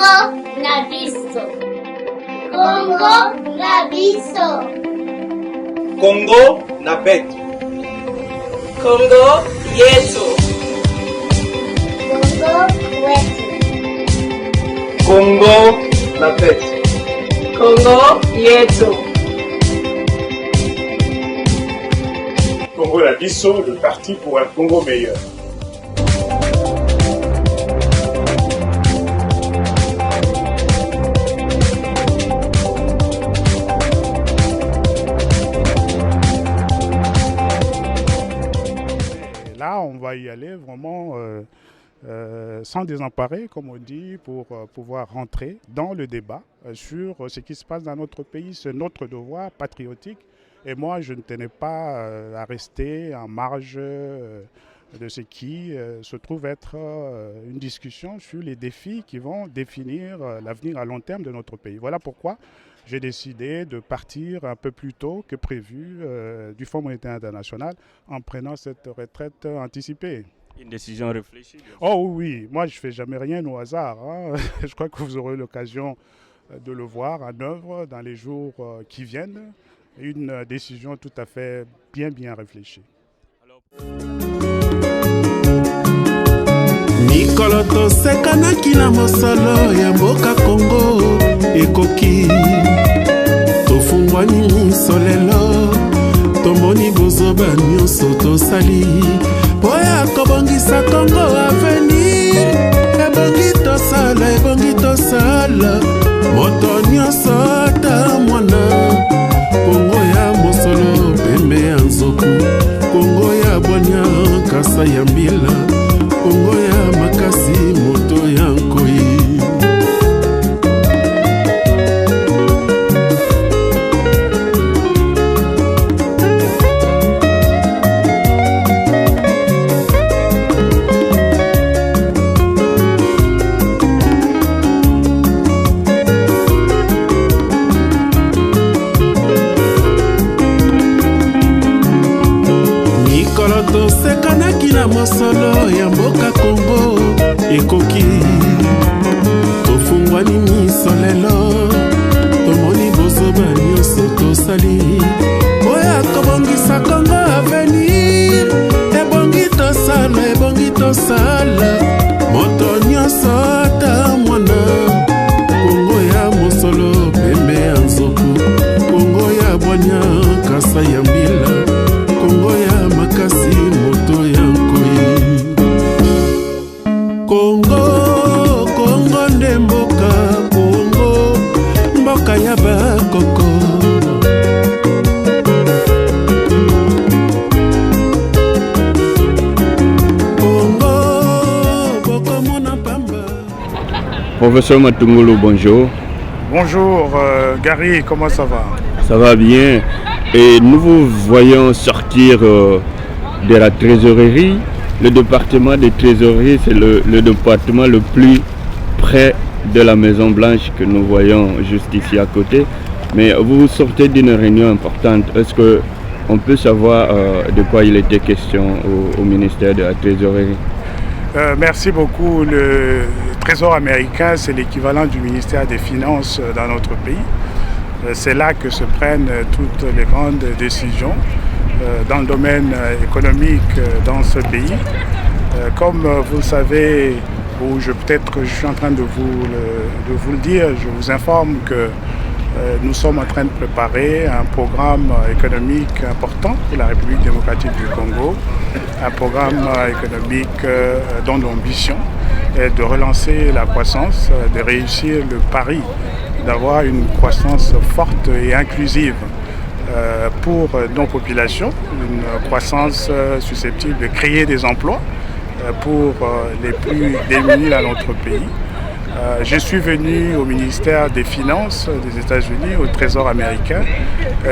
na biso. Congo na biso. Congo na betu. Congo yetu. Congo wetu. Congo na betu. Congo yetu. Congo na biso, le parti pour un Congo meilleur. Là, on va y aller vraiment sans désemparer, comme on dit, pour pouvoir rentrer dans le débat sur ce qui se passe dans notre pays. C'est notre devoir patriotique. Et moi, je ne tenais pas à rester en marge de ce qui se trouve être une discussion sur les défis qui vont définir l'avenir à long terme de notre pays. Voilà pourquoi j'ai décidé de partir un peu plus tôt que prévu du Fonds monétaire international en prenant cette retraite anticipée. Une décision réfléchie. Oh oui, moi je ne fais jamais rien au hasard. Hein. Je crois que vous aurez l'occasion de le voir en œuvre dans les jours qui viennent. Une décision tout à fait bien réfléchie. mikolo tosekanaki na mosolo ya mboka Kongo ekoki tofungwani miso lelo tomoni bozoba nyonso tosali mpo ya kobongisa Kongo avenir ebongi tosala moto nyonso ata mwana Kongo ya mosolo pembe ya nzoku Kongo ya bwanya kasa ya mbila Kongo ya makasi moto ya nkoi tosekanaki na mosolo ya mboka Kongo ekoki tofungwani miso lelo tomoni bozoba nyonso tosali oya kobongisa Kongo avenir ebongi tosala moto nyonso ata mwana Kongo ya mosolo pembe ya nzoku Kongo ya bwanya kasa ya mbila Kongo ya makasi moto ya nkoi Kongo nde mboka Kongo mboka ya bakoko Kongo bokomona pamba. Professeur Matungulu, bonjour. Bonjour Gary, comment ça va? Ça va bien. Et nous vous voyons sortir de la trésorerie. Le département de trésorerie, c'est le département le plus près de la Maison Blanche que nous voyons juste ici à côté. Mais vous sortez d'une réunion importante. Est-ce qu'on peut savoir de quoi il était question au ministère de la Trésorerie? Merci beaucoup. Le Trésor américain, c'est l'équivalent du ministère des Finances dans notre pays. C'est là que se prennent toutes les grandes décisions dans le domaine économique dans ce pays. Comme vous le savez, ou peut-être que je suis en train de vous le dire, je vous informe que nous sommes en train de préparer un programme économique important pour la République démocratique du Congo, un programme économique dont l'ambition est de relancer la croissance, de réussir le pari d'avoir une croissance forte et inclusive pour nos populations, une croissance susceptible de créer des emplois pour les plus démunis dans notre pays. Je suis venu au ministère des Finances des États-Unis, au Trésor américain,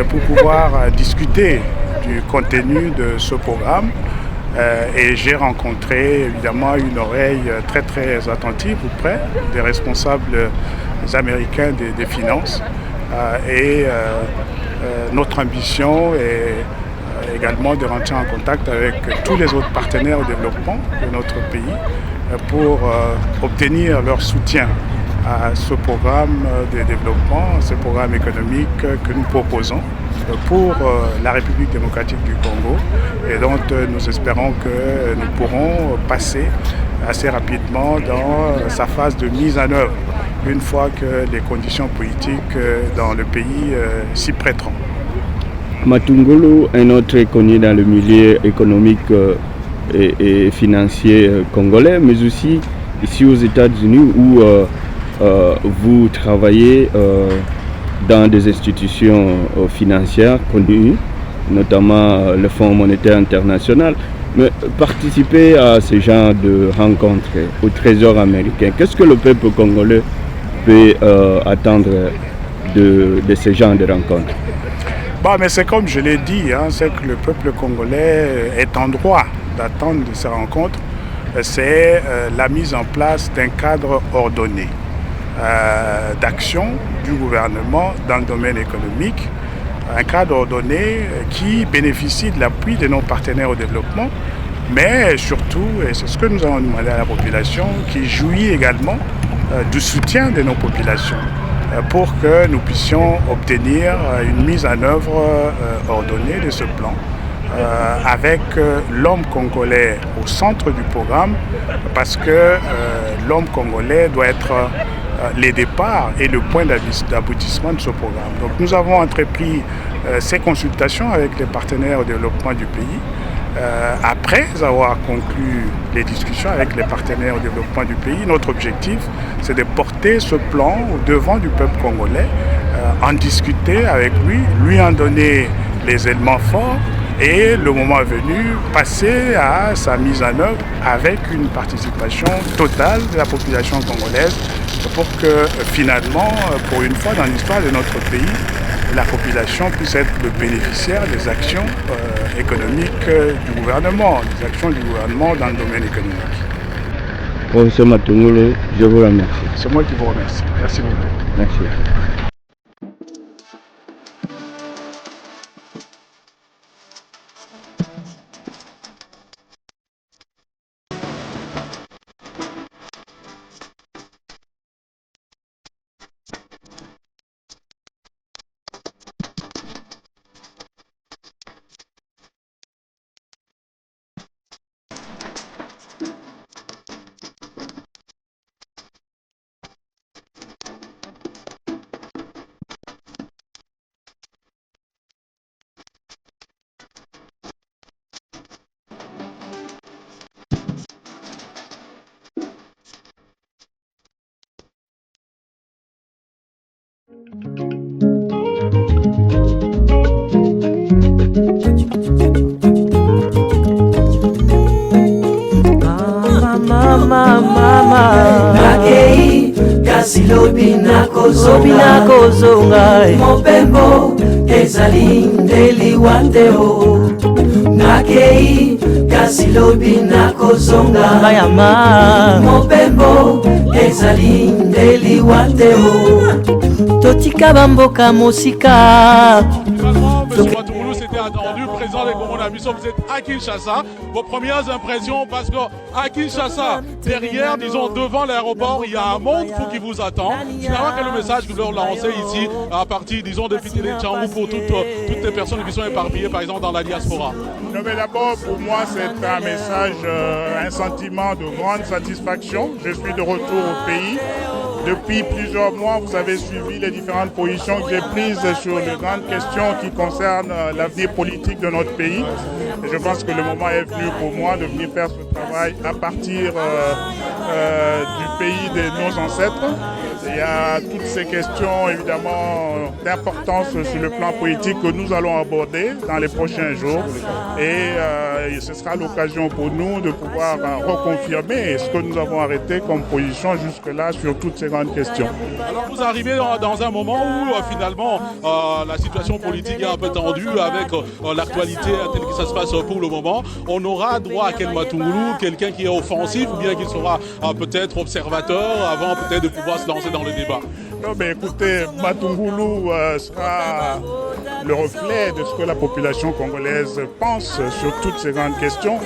pour pouvoir discuter du contenu de ce programme. Et j'ai rencontré évidemment une oreille très attentive auprès des responsables américains des finances. Notre ambition est également de rentrer en contact avec tous les autres partenaires au développement de notre pays pour obtenir leur soutien à ce programme de développement, ce programme économique que nous proposons pour la République démocratique du Congo et dont nous espérons que nous pourrons passer assez rapidement dans sa phase de mise en œuvre une fois que les conditions politiques dans le pays s'y prêteront. Matungulu est très connu dans le milieu économique et financier congolais, mais aussi ici aux États-Unis où vous travaillez dans des institutions financières connues, notamment le Fonds monétaire international. Mais participer à ce genre de rencontres au Trésor américain, qu'est-ce que le peuple congolais peut attendre de ce genre de rencontres? Bon, mais c'est comme je l'ai dit, c'est que le peuple congolais est en droit d'attendre de ces rencontres. C'est la mise en place d'un cadre ordonné d'action du gouvernement dans le domaine économique, un cadre ordonné qui bénéficie de l'appui de nos partenaires au développement, mais surtout, et c'est ce que nous avons demandé à la population, qui jouit également du soutien de nos populations pour que nous puissions obtenir une mise en œuvre ordonnée de ce plan avec l'homme congolais au centre du programme, parce que l'homme congolais doit être les départs et le point d'aboutissement de ce programme. Donc nous avons entrepris ces consultations avec les partenaires au développement du pays. Après avoir conclu les discussions avec les partenaires au développement du pays, notre objectif, c'est de porter ce plan au devant du peuple congolais, en discuter avec lui, lui en donner les éléments forts et le moment venu, passer à sa mise en œuvre avec une participation totale de la population congolaise pour que finalement, pour une fois dans l'histoire de notre pays, la population puisse être le bénéficiaire des actions économiques du gouvernement, des actions du gouvernement dans le domaine économique. Professeur Matungulu, je vous remercie. C'est moi qui vous remercie. Merci beaucoup. Merci. Nakei kasi lobi nakozonga mopembo ezali ndeli wateo. Nakei kasi lobi nakozonga mopembo ezali ndeli wateo. Totika bamboka mosika. C'était attendu, président des Congo Nabiso, vous êtes à Kinshasa. Vos premières impressions, parce qu'à Kinshasa, derrière, disons, devant l'aéroport, il y a un monde fou qui vous attend. Finalement, quel est le message que vous leur lancez ici, à partir, disons, depuis Télé Tchangou, pour toutes les personnes qui sont éparpillées, par exemple, dans la diaspora? Non, mais d'abord, pour moi, c'est un message, un sentiment de grande satisfaction. Je suis de retour au pays. Depuis plusieurs mois, vous avez suivi les différentes positions que j'ai prises sur les grandes questions qui concernent l'avenir politique de notre pays. Et je pense que le moment est venu pour moi de venir faire ce travail à partir du pays de nos ancêtres. Il y a toutes ces questions, évidemment, d'importance sur le plan politique que nous allons aborder dans les prochains jours. Et ce sera l'occasion pour nous de pouvoir reconfirmer ce que nous avons arrêté comme position jusque-là sur toutes ces grandes questions. Alors vous arrivez dans un moment où finalement la situation politique est un peu tendue avec l'actualité telle que ça se passe pour le moment. On aura droit à quel Matungulu, quelqu'un qui est offensif ou bien qui sera peut-être observateur avant peut-être de pouvoir se lancer dans le débat? Non, mais écoutez, Matungulu sera le reflet de ce que la population congolaise pense sur toutes ces grandes questions.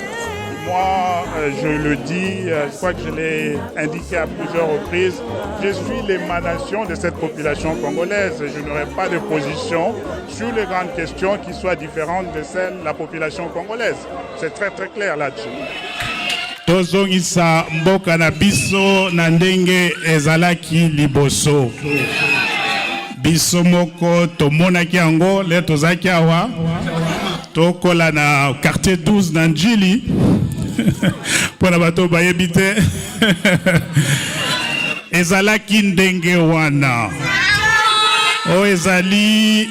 moi, je le dis, je crois que je l'ai indiqué à plusieurs reprises, je suis l'émanation de cette population congolaise. Je n'aurai pas de position sur les grandes questions qui soient différentes de celles de la population congolaise. C'est très très clair là-dessus. Tozongisa mboka na biso na ndenge ezalaki liboso. Biso moko tomonaki yango le tozaki awa. Tokola na quartier 12 na Njili. Pona bato bayebi te. Ezalaki ndenge wana. O ezali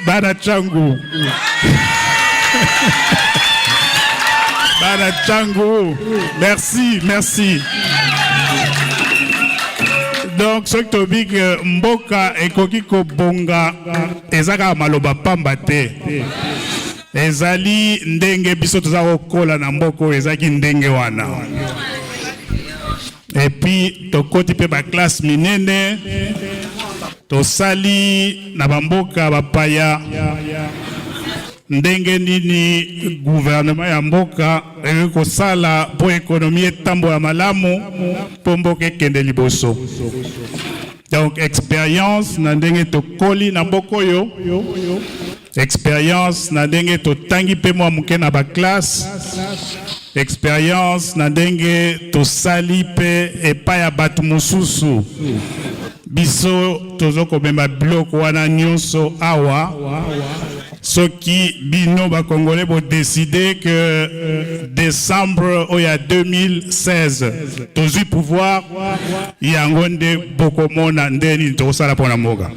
bana changu. Bana changu. Merci, merci. Donc, ce que tu dis que mboka ekoki ko bonga ezaka maloba pamba te. Ezali ndenge biso toza kokola na mboko ezaki ndenge wana. Et puis tokoti pe ba classe minene tosali na bamboka bapaya ndenge nini gouvernement ya mboka eko sala po économie etambo ya malamu po mboka ekende liboso. Donc expérience na ndenge tokoli na mboko yo. Expérience na ndenge totangi pe mwa muke na ba classe. Expérience na ndenge tosali pe epa ya batu mosusu. Biso tozoko bemba bloc wana nyonso awa. Soki bino ba congolais bo décider que décembre il y a 2016 tozu pouvoir yangonde bokomona ndeni tosala pona moga.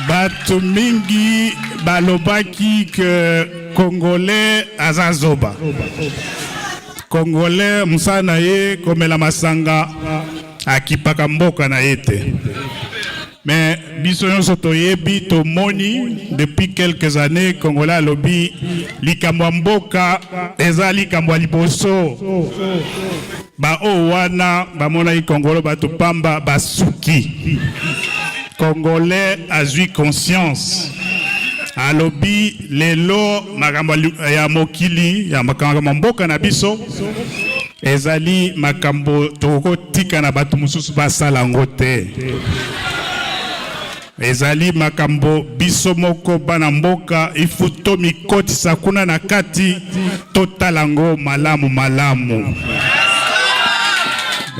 Batu mingi balobaki que congolais azazoba. Congolais musana ye komela masanga akipaka mboka na yete. Mais biso nyonso toyebi tomoni depuis quelques années Congolais alobi likambo mboka eza likambo liboso. Ba o wana bamona i Congolo batu pamba basuki. Congolais azui conscience. Alobi lelo makambo ya mokili ya makambo mboka na biso ezali makambo toko tika na batu mususu basala ngote. Ezali makambo biso moko bana mboka ifuto mikoti sakuna na kati totalango malamu malamu.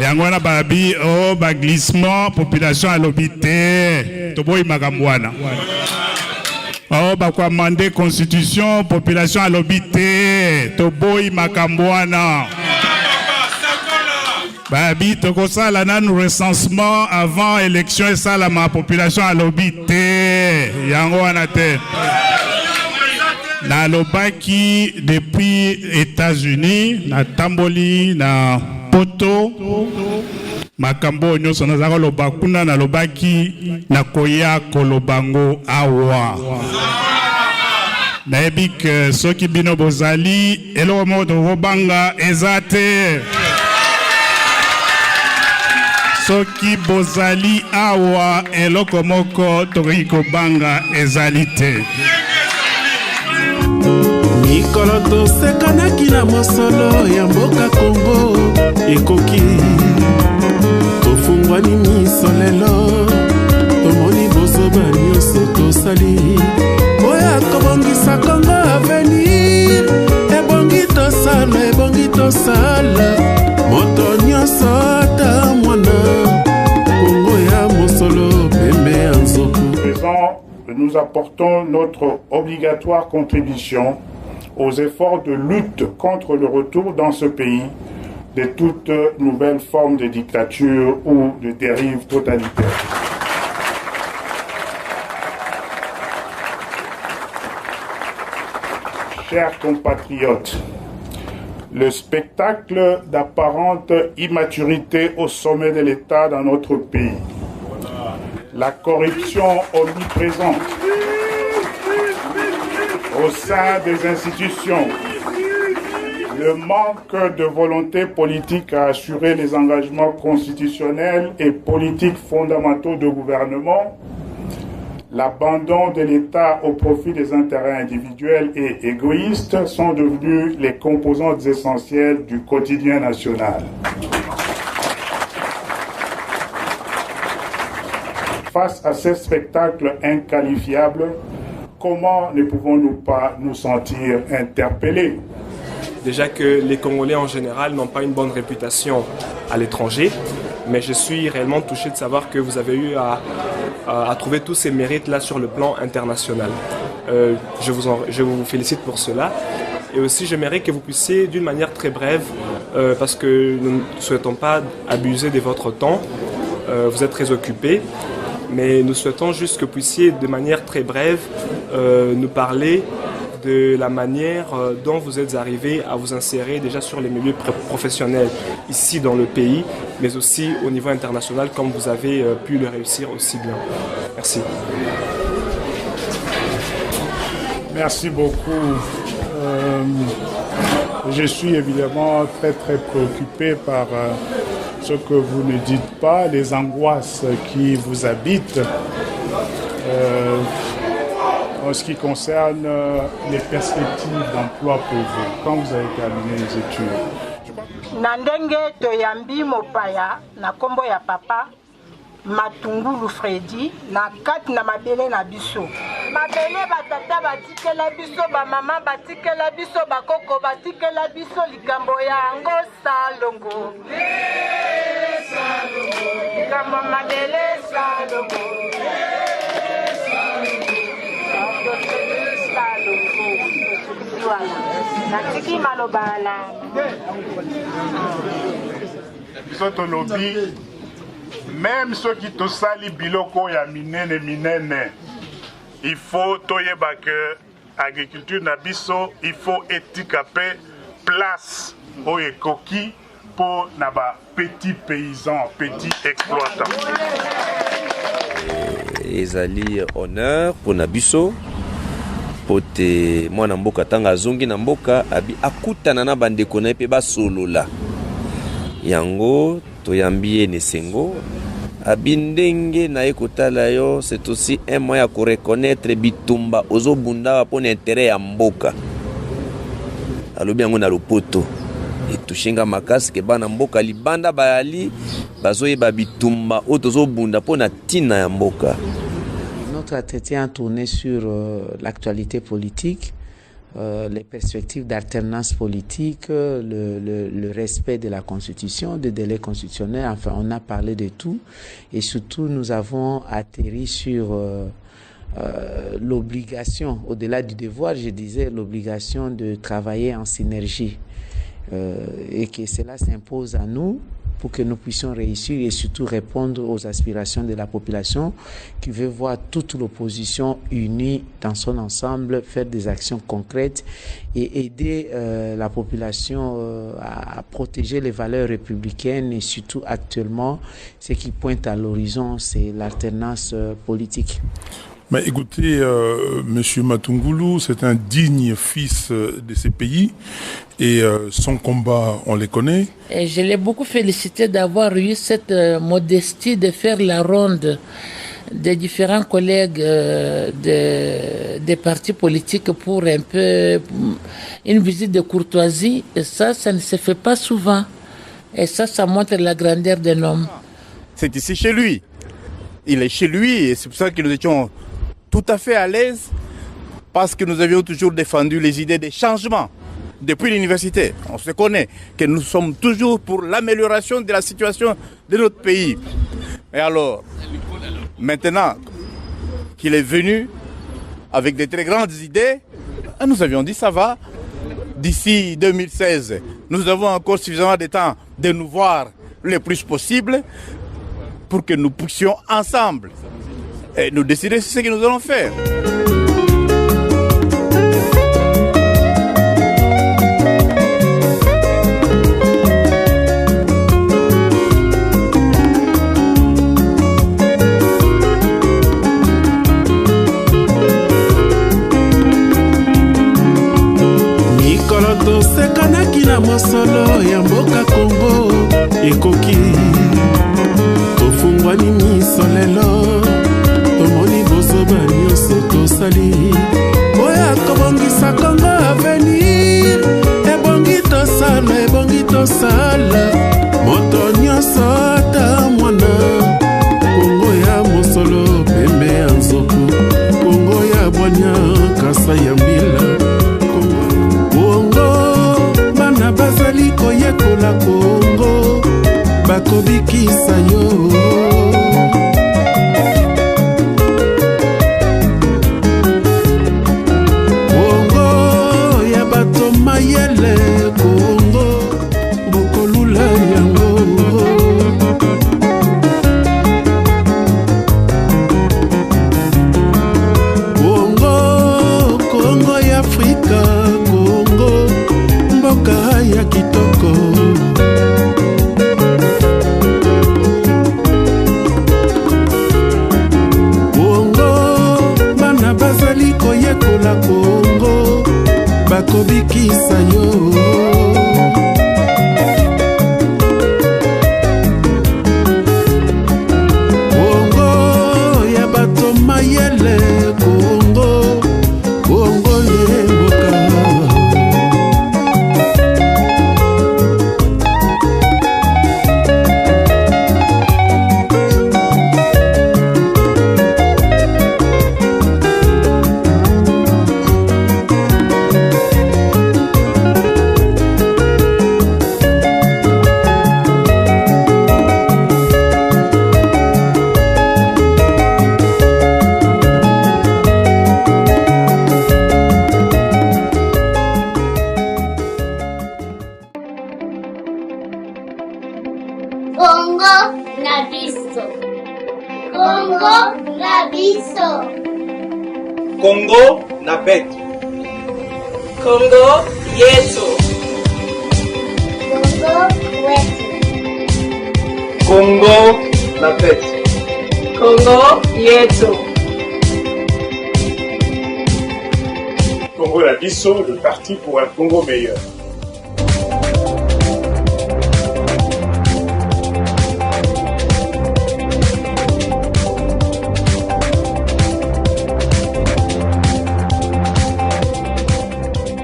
Yango na babi o ba glissement population alobi te toboyi makambo wana. Oh, ba kwa mande constitution population alobi te toboyi makambo wana. Babi toko sala nanu recensement avant élection et sala ma population alobi te yango wana te. Na lobaki depuis États-Unis na tamboli na poto makambo nyonso nazaka loba kuna na lobaki na koya kolobango awa. Nayebi ke soki bino bozali eloko moko tokobanga eza te. Soki bozali awa eloko moko tokoki kobanga ezali te. Mikolo tosekanaki na mosolo ya mboka Kongo ekoki tofungwani miso lelo tomoni bozoba nyonso tosali oya kobongisa Kongo avenir ebongi tosala moto nyonso ata mwana Kongo ya mosolo pembe ya nzoku. Nous apportons notre obligatoire contribution aux efforts de lutte contre le retour dans ce pays de toute nouvelle forme de dictature ou de dérive totalitaire. Chers compatriotes, le spectacle d'apparente immaturité au sommet de l'État dans notre pays, la corruption omniprésente au sein des institutions, le manque de volonté politique à assurer les engagements constitutionnels et politiques fondamentaux de gouvernement, L'abandon de l'État au profit des intérêts individuels et égoïstes sont devenus les composantes essentielles du quotidien national. Face à ces spectacles inqualifiables, comment ne pouvons-nous pas nous sentir interpellés? Déjà que les Congolais en général n'ont pas une bonne réputation à l'étranger, mais je suis réellement touché de savoir que vous avez eu à trouver tous ces mérites-là sur le plan international. Je vous félicite pour cela. Et aussi, j'aimerais que vous puissiez, d'une manière très brève, parce que nous ne souhaitons pas abuser de votre temps, vous êtes très occupés, mais nous souhaitons juste que vous puissiez, de manière très brève, nous parler de la manière dont vous êtes arrivé à vous insérer déjà sur les milieux professionnels ici dans le pays, mais aussi au niveau international, comme vous avez pu le réussir aussi bien. Merci. Merci beaucoup. Je suis évidemment très préoccupé par ce que vous ne dites pas, les angoisses qui vous habitent. En ce qui concerne les perspectives d'emploi pour vous, quand vous avez terminé les études? Nandenge toyambi mopaya na kombo ya papa Matungulu Freddy na kati na mabele na biso. Mabele batata batikela biso, ba mama batikela biso, bakoko batikela biso likambo ya ngo salongo. Likambo mabele salongo. Natiki malobala. Biso lobby, même ceux qui te sali biloko ya minene, il faut toyeba que agriculture na biso, il faut étiqueter place au ekoki pour na ba petits paysans, petits exploitants. Ezali honneur pour Nabiso pote mwana mboka tanga azongi na mboka abi akutana na bandeko na pe basolola yango toyambie nesengo abi ndenge na ekotala yo. C'est aussi un moyen de reconnaître bitumba ozobunda pona intérêt ya mboka alobi yango na lopoto etushinga makasi ke bana mboka libanda bayali bazoyeba bitumba otozobunda pona tina ya mboka. Notre entretien a tourné sur l'actualité politique, les perspectives d'alternance politique, le respect de la Constitution, des délais constitutionnels. Enfin, on a parlé de tout. Et surtout, nous avons atterri sur l'obligation, au-delà du devoir, je disais, l'obligation de travailler en synergie. Et que cela s'impose à nous pour que nous puissions réussir et surtout répondre aux aspirations de la population qui veut voir toute l'opposition unie dans son ensemble, faire des actions concrètes et aider la population à protéger les valeurs républicaines et surtout actuellement, ce qui pointe à l'horizon, c'est l'alternance politique. Mais écoutez, Monsieur Matungulu, c'est un digne fils de ces pays et son combat, on les connaît. Et je l'ai beaucoup félicité d'avoir eu cette modestie de faire la ronde des différents collègues des partis politiques pour un peu une visite de courtoisie. Et ça ne se fait pas souvent. Et ça montre la grandeur d'un homme. C'est ici chez lui. Il est chez lui et c'est pour ça que nous étions tout à fait à l'aise parce que nous avions toujours défendu les idées de changement. Depuis l'université, on se connaît que nous sommes toujours pour l'amélioration de la situation de notre pays. Et alors, maintenant qu'il est venu avec de très grandes idées, nous avions dit ça va. D'ici 2016, nous avons encore suffisamment de temps de nous voir le plus possible pour que nous puissions ensemble et nous décider ce que nous allons faire. mikolo tosekanaki na mosolo ya mboka Kongo ekoki tofungwani miso lelo tomoni bosobani bazali oyo akobongisa Congo avenir ebongi tosala moto nyonso ata mwana Congo ya mosolo pembe ya nzoku Congo ya bwanya kasa ya mbila Congo bana bazali koyekola Congo bakobikisa yo Congo ya bato mayele Congo bokolula yango Congo ya Afrika Congo mboka ya kitoko Congo bana bazali koyekola Congo bakobikisa yo Congo ya bato mayele Congo ye mboka Congo na biso. Congo na biso. Congo na betu. Congo yetu. Congo wetu. Congo na betu. Congo yetu. Congo la biso, le parti pour un Congo meilleur.